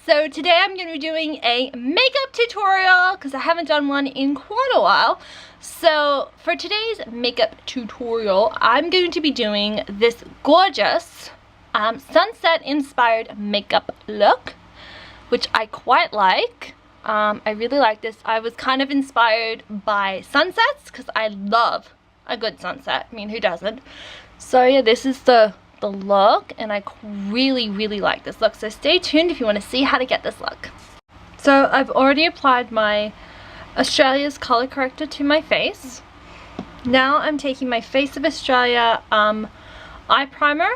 So today I'm going to be doing a makeup tutorial because I haven't done one in quite a while. So for today's makeup tutorial, I'm going to be doing this gorgeous sunset inspired makeup look, which I quite like. I really like this. I was kind of inspired by sunsets because I love a good sunset. I mean, who doesn't? So yeah, this is the look, and I really like this look, so stay tuned if you want to see how to get this look. So I've already applied my Australia's color corrector to my face. Now I'm taking my Face of Australia eye primer.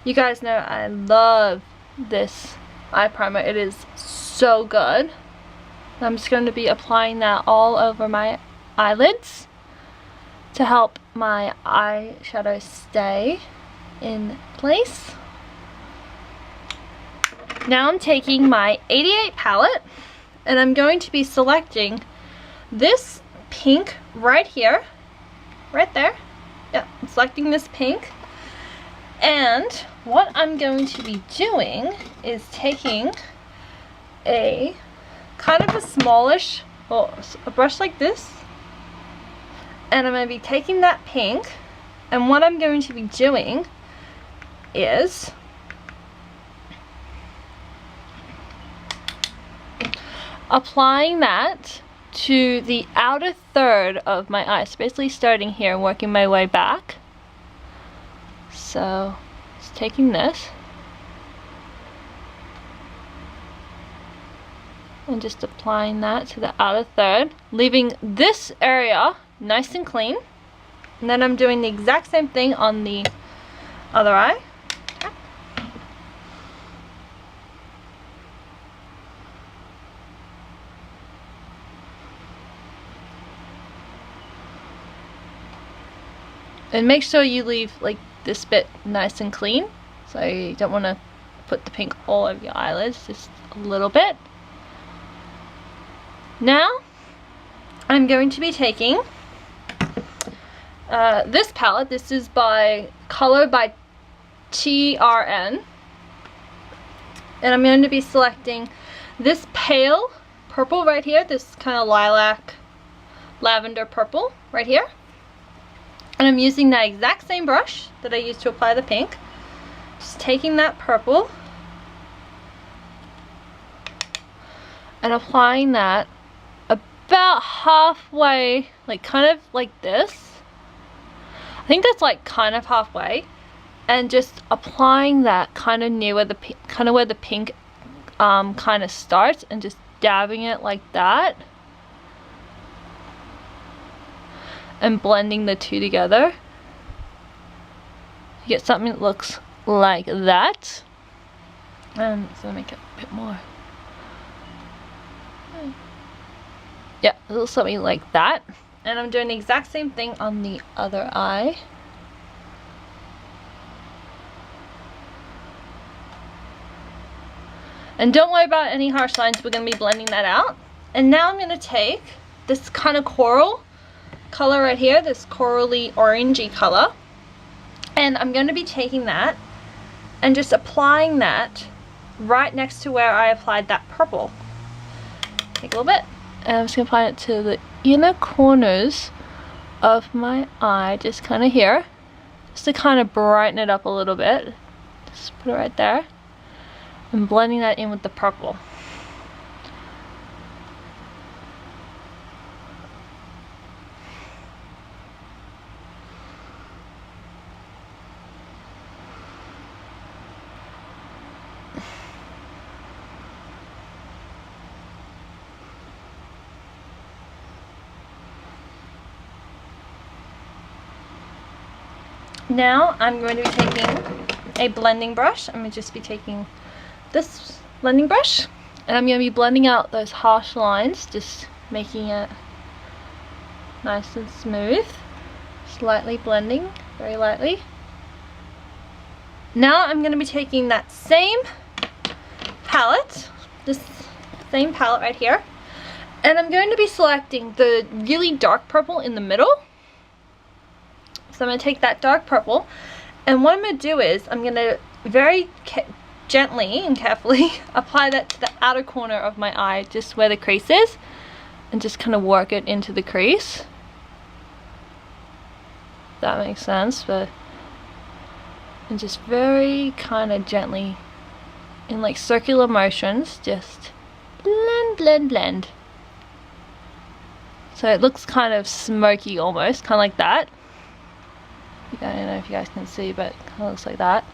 You guys know I love this eye primer. It is so good. I'm just going to be applying that all over my eyelids to help my eyeshadow stay in place. Now I'm taking my 88 palette and I'm going to be selecting this pink right here, right there. Yeah, I'm selecting this pink, and what I'm going to be doing is taking a kind of a smallish, or a brush like this, and I'm going to be taking that pink, and what I'm going to be doing is applying that to the outer third of my eye. So basically starting here and working my way back. So just taking this and just applying that to the outer third, leaving this area nice and clean, and then I'm doing the exact same thing on the other eye. And make sure you leave like this bit nice and clean, so you don't want to put the pink all over your eyelids, just a little bit. Now I'm going to be taking this palette. This is by Color by TRN, and I'm going to be selecting this pale purple right here, this kind of lilac lavender purple right here, and I'm using that exact same brush that I used to apply the pink. Just taking that purple and applying that about halfway, like kind of like this. I think that's like kind of halfway, and just applying that kind of near where the pink kind of starts, and just dabbing it like that and blending the two together. You get something that looks like that, and so make it a bit more. Yeah, a little something like that. And I'm doing the exact same thing on the other eye. And don't worry about any harsh lines, we're going to be blending that out. And now I'm going to take this kind of coral color right here, this corally orangey color. And I'm going to be taking that and just applying that right next to where I applied that purple. Take a little bit. And I'm just going to apply it to the inner corners of my eye, just kind of here, just to kind of brighten it up a little bit. Just put it right there and blending that in with the purple. Now I'm going to be taking a blending brush. I'm going to just be taking this blending brush, and I'm going to be blending out those harsh lines, just making it nice and smooth. Slightly blending, very lightly. Now I'm going to be taking that same palette, this same palette right here, and I'm going to be selecting the really dark purple in the middle. So I'm going to take that dark purple, and what I'm going to do is I'm going to very gently and carefully apply that to the outer corner of my eye, just where the crease is, and just kind of work it into the crease. That makes sense. But and just very kind of gently, in like circular motions, just blend, blend, blend. So it looks kind of smoky almost, kind of like that. I don't know if you guys can see, but it kind of looks like that.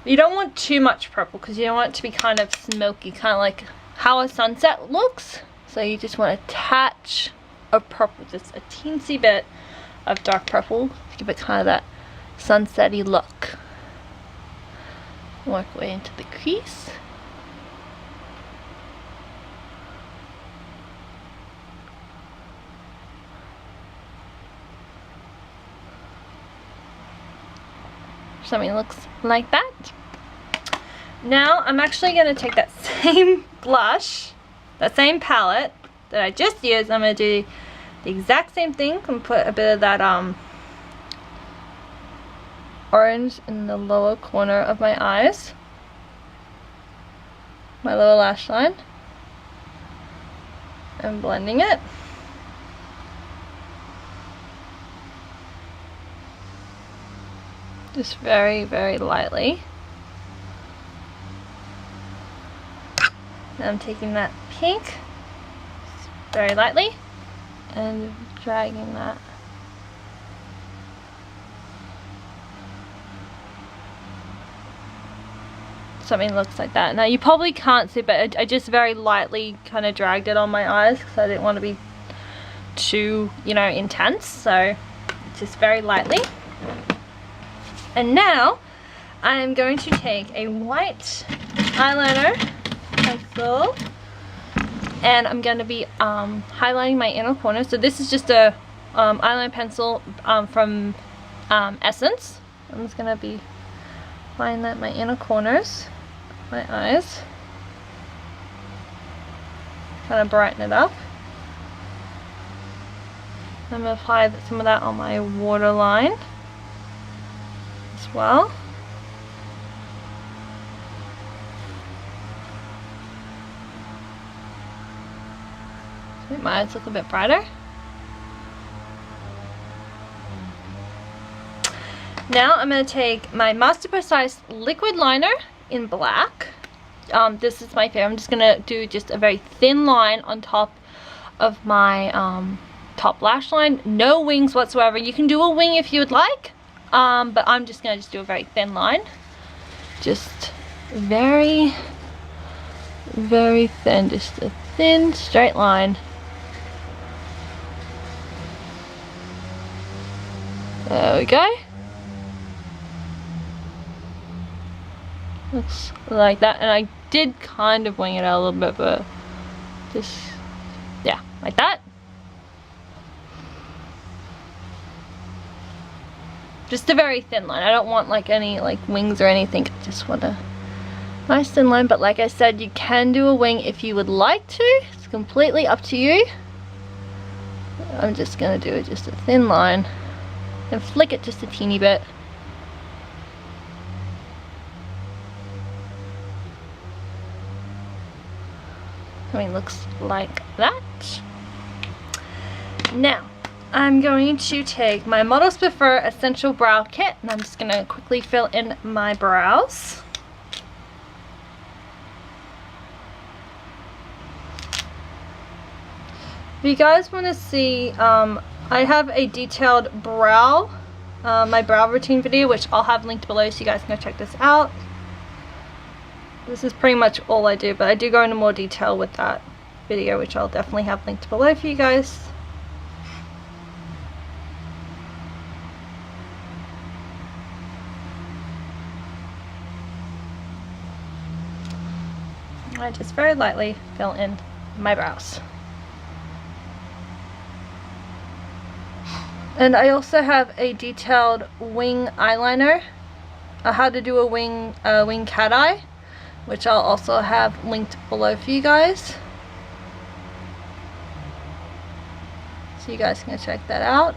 You don't want too much purple because you don't want it to be kind of smoky, kind of like how a sunset looks. So you just want a touch of purple, just a teensy bit of dark purple to give it kind of that sunset-y look. Work way into the crease. Something looks like that. Now I'm actually going to take that same blush, that same palette that I just used. I'm going to do the exact same thing and put a bit of that orange in the lower corner of my eyes, my lower lash line, and blending it. Just very, very lightly. Now I'm taking that pink, very lightly, and dragging that. Something looks like that. Now you probably can't see, but I just very lightly kind of dragged it on my eyes because I didn't want to be too, you know, intense. So just very lightly. And now I'm going to take a white eyeliner pencil and I'm going to be highlighting my inner corner. So this is just a eyeliner pencil from Essence. I'm just going to be applying that in my inner corners, my eyes. Kind of brighten it up. I'm going to apply some of that on my waterline as well. So make my eyes look a bit brighter. Now I'm going to take my Master Precise liquid liner in black. This is my favorite. I'm just going to do just a very thin line on top of my top lash line. No wings whatsoever. You can do a wing if you would like, but I'm just going to just do a very thin line. Just very, very thin. Just a thin straight line. There we go. Looks like that, and I did kind of wing it out a little bit, but just, yeah, like that. Just a very thin line. I don't want like any like wings or anything. I just want a nice thin line, but like I said, you can do a wing if you would like to. It's completely up to you. I'm just gonna do just a thin line and flick it just a teeny bit. Something looks like that. Now I'm going to take my Models Prefer Essential Brow Kit and I'm just going to quickly fill in my brows. If you guys want to see, I have a detailed brow, my brow routine video, which I'll have linked below so you guys can go check this out. This is pretty much all I do, but I do go into more detail with that video, which I'll definitely have linked below for you guys. I just very lightly fill in my brows. And I also have a detailed wing eyeliner, how to do a wing cat eye, which I'll also have linked below for you guys. So you guys can check that out.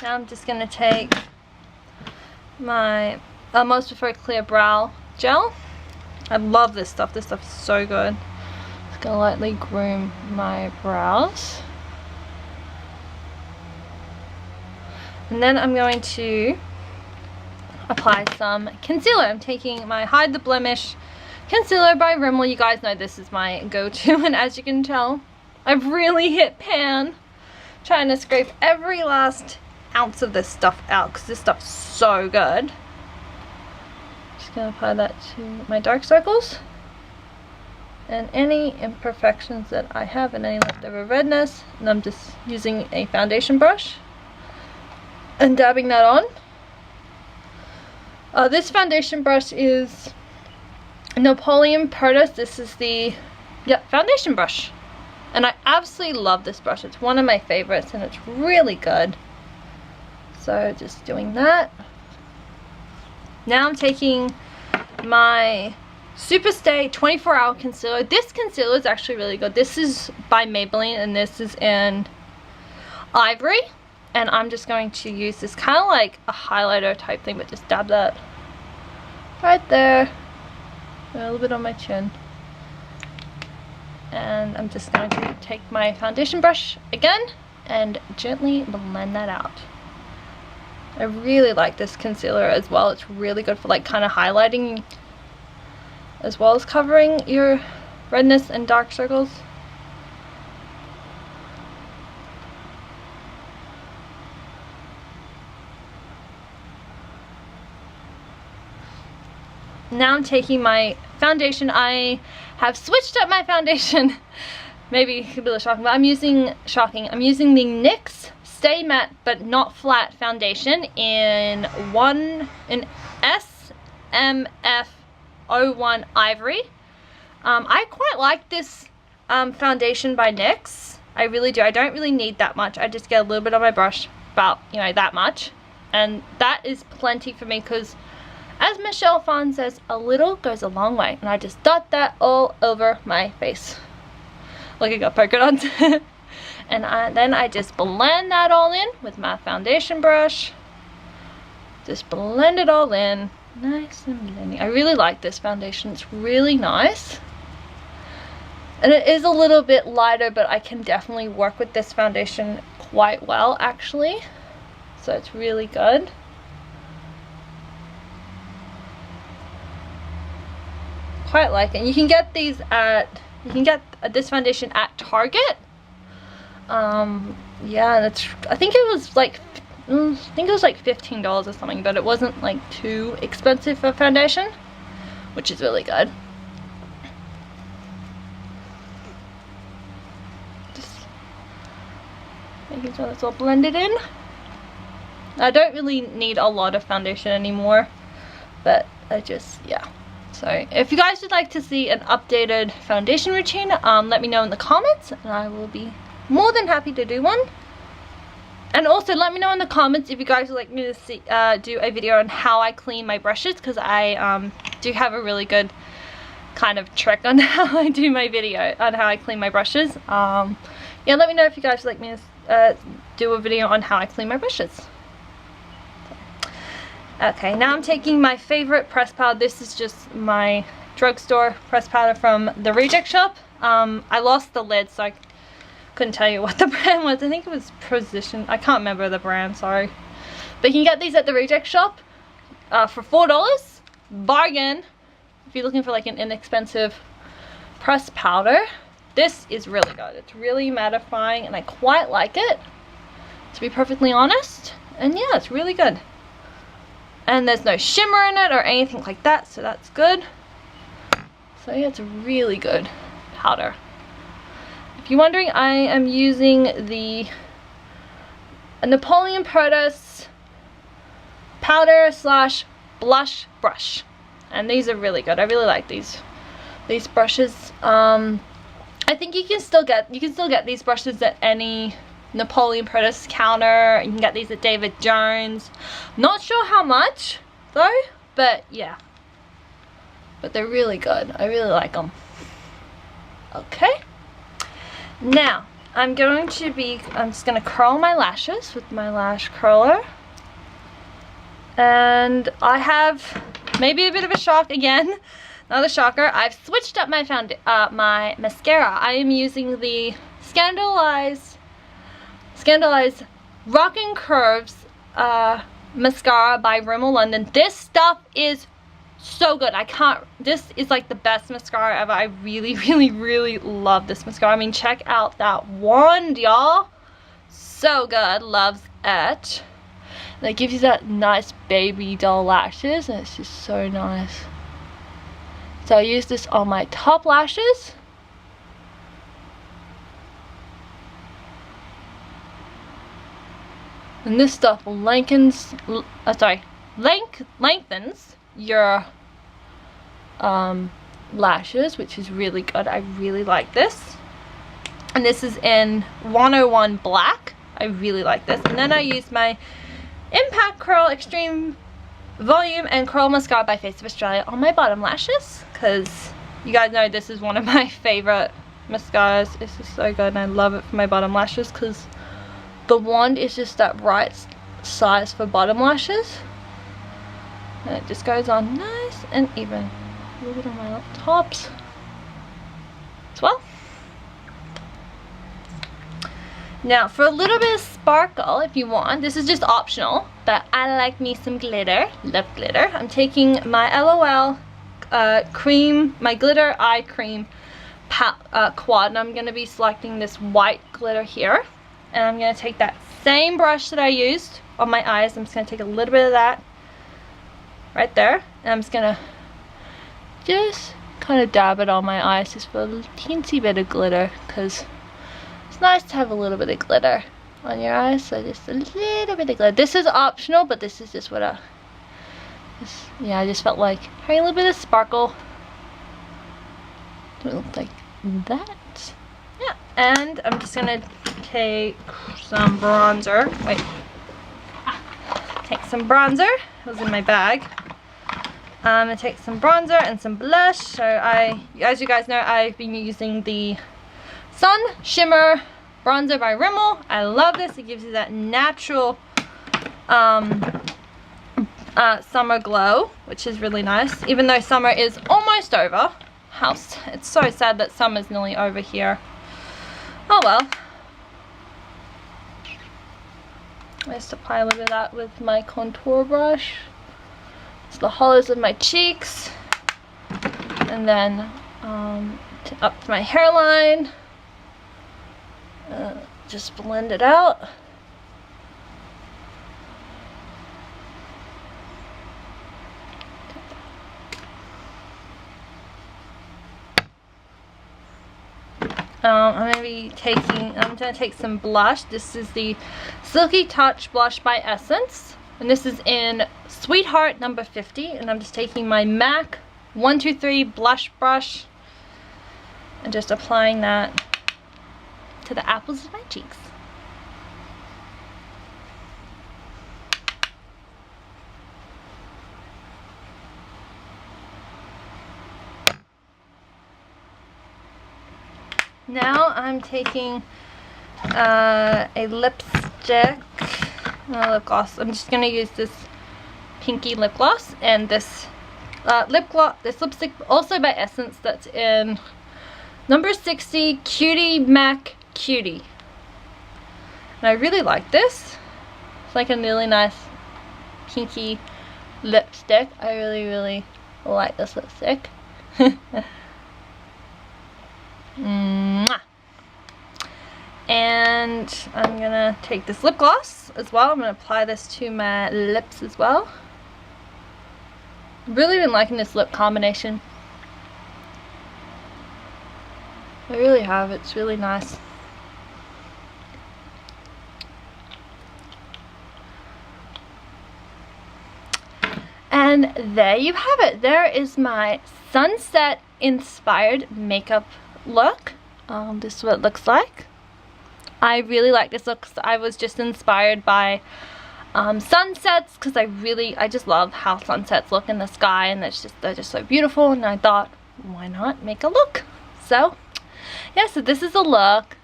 Now I'm just going to take my Most Preferred Clear Brow Gel. I love this stuff. This stuff is so good. Just going to lightly groom my brows. And then I'm going to apply some concealer. I'm taking my Hide the Blemish concealer by Rimmel. You guys know this is my go-to, and as you can tell, I've really hit pan trying to scrape every last ounce of this stuff out because this stuff's so good. Just gonna apply that to my dark circles and any imperfections that I have and any leftover redness, and I'm just using a foundation brush and dabbing that on. This foundation brush is Napoleon Purtis. This is the foundation brush, and I absolutely love this brush. It's one of my favorites and it's really good. So just doing that. Now I'm taking my Superstay 24-hour concealer. This concealer is actually really good. This is by Maybelline and this is in Ivory. And I'm just going to use this kind of like a highlighter type thing, but just dab that right there. A little bit on my chin. And I'm just going to take my foundation brush again and gently blend that out. I really like this concealer as well. It's really good for like kind of highlighting as well as covering your redness and dark circles. Now I'm taking my foundation. I have switched up my foundation. Maybe it could be a little shocking, but I'm using the NYX Stay Matte but Not Flat foundation in SMF01 Ivory. I quite like this foundation by NYX. I really do. I don't really need that much. I just get a little bit on my brush, about, you know, that much. And that is plenty for me because, as Michelle Phan says, a little goes a long way. And I just dot that all over my face. Look, I got polka dots. And then I just blend that all in with my foundation brush. Just blend it all in. Nice and blending. I really like this foundation. It's really nice. And it is a little bit lighter, but I can definitely work with this foundation quite well, actually. So it's really good. Quite like it. You can get these at, this foundation at Target. Yeah, and it's, I think it was like $15 or something, but it wasn't like too expensive for foundation, which is really good. Just making sure it's all blended in. I don't really need a lot of foundation anymore, but I just, yeah. So if you guys would like to see an updated foundation routine, let me know in the comments and I will be more than happy to do one. And also let me know in the comments if you guys would like me to see, do a video on how I clean my brushes, because I do have a really good kind of trick on how I do my video on how I clean my brushes. Yeah, let me know if you guys would like me to do a video on how I clean my brushes. Okay, now I'm taking my favorite press powder. This is just my drugstore press powder from the Reject Shop. I lost the lid, so I couldn't tell you what the brand was. I think it was Precision. I can't remember the brand, sorry. But you can get these at the Reject Shop for $4. Bargain if you're looking for like an inexpensive press powder. This is really good. It's really mattifying and I quite like it, to be perfectly honest. And yeah, it's really good. And there's no shimmer in it or anything like that, so that's good. So yeah, it's a really good powder. If you're wondering, I am using the Napoleon Purtis powder slash blush brush, and these are really good. I really like these brushes. I think you can still get these brushes at any Napoleon Purtis counter. You can get these at David Jones. Not sure how much though, but yeah, but they're really good. I really like them. Okay, now I'm just going to curl my lashes with my lash curler. And I have maybe a bit of a shock again. Another shocker. I've switched up my my mascara. I am using the Scandalized Rockin' Curves mascara by Rimmel London. This stuff is so good. This is like the best mascara ever. I really, really, really love this mascara. I mean, check out that wand, y'all. So good. Loves it. And it gives you that nice baby doll lashes, and it's just so nice. So I use this on my top lashes. And this stuff lengthens your lashes, which is really good. I really like this. And this is in 101 Black. I really like this. And then I use my Impact Curl Extreme Volume and Curl Mascara by Face of Australia on my bottom lashes, because you guys know this is one of my favorite mascaras. It's just so good, and I love it for my bottom lashes because the wand is just that right size for bottom lashes, and it just goes on nice and even. A little bit on my tops as well. Now for a little bit of sparkle, if you want, this is just optional, but I like me some glitter. Love glitter. I'm taking my LOL cream, my glitter eye cream quad, and I'm going to be selecting this white glitter here. And I'm going to take that same brush that I used on my eyes. I'm just going to take a little bit of that right there, and I'm just going to kind of dab it on my eyes just for a teensy bit of glitter, because it's nice to have a little bit of glitter on your eyes. So just a little bit of glitter. This is optional, but this is just what I just felt like having a little bit of sparkle. Don't look like that. Yeah, and I'm just gonna take some bronzer. Take some bronzer. It was in my bag. I'm gonna take some bronzer and some blush. So as you guys know, I've been using the Sun Shimmer Bronzer by Rimmel. I love this. It gives you that natural summer glow, which is really nice. Even though summer is almost over. It's so sad that summer's nearly over here. Oh well. I just apply a little bit of that with my contour brush. It's the hollows of my cheeks. And then up to my hairline. Just blend it out. I'm going to take some blush. This is the Silky Touch blush by Essence, and this is in Sweetheart number 50, and I'm just taking my MAC 123 blush brush and just applying that to the apples of my cheeks. Now I'm taking a lipstick, lip gloss. I'm just going to use this pinky lip gloss, and this lipstick also by Essence, that's in number 60 Cutie Mac Cutie. And I really like this. It's like a really nice pinky lipstick. I really, really like this lipstick. Mwah. And I'm gonna take this lip gloss as well. I'm gonna apply this to my lips as well. Really been liking this lip combination. I really have. It's really nice. And there you have it. There is my sunset inspired makeup look. This is what it looks like. I really like this look because I was just inspired by sunsets, because I just love how sunsets look in the sky, and they're just so beautiful, and I thought, why not make a look? So yeah, so this is a look.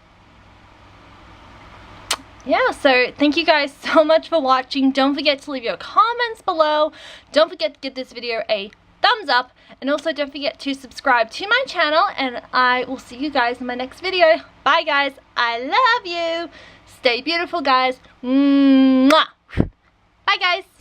yeah, so thank you guys so much for watching. Don't forget to leave your comments below. Don't forget to give this video a thumbs up. And also don't forget to subscribe to my channel. And I will see you guys in my next video. Bye guys. I love you. Stay beautiful guys. Mwah. Bye guys.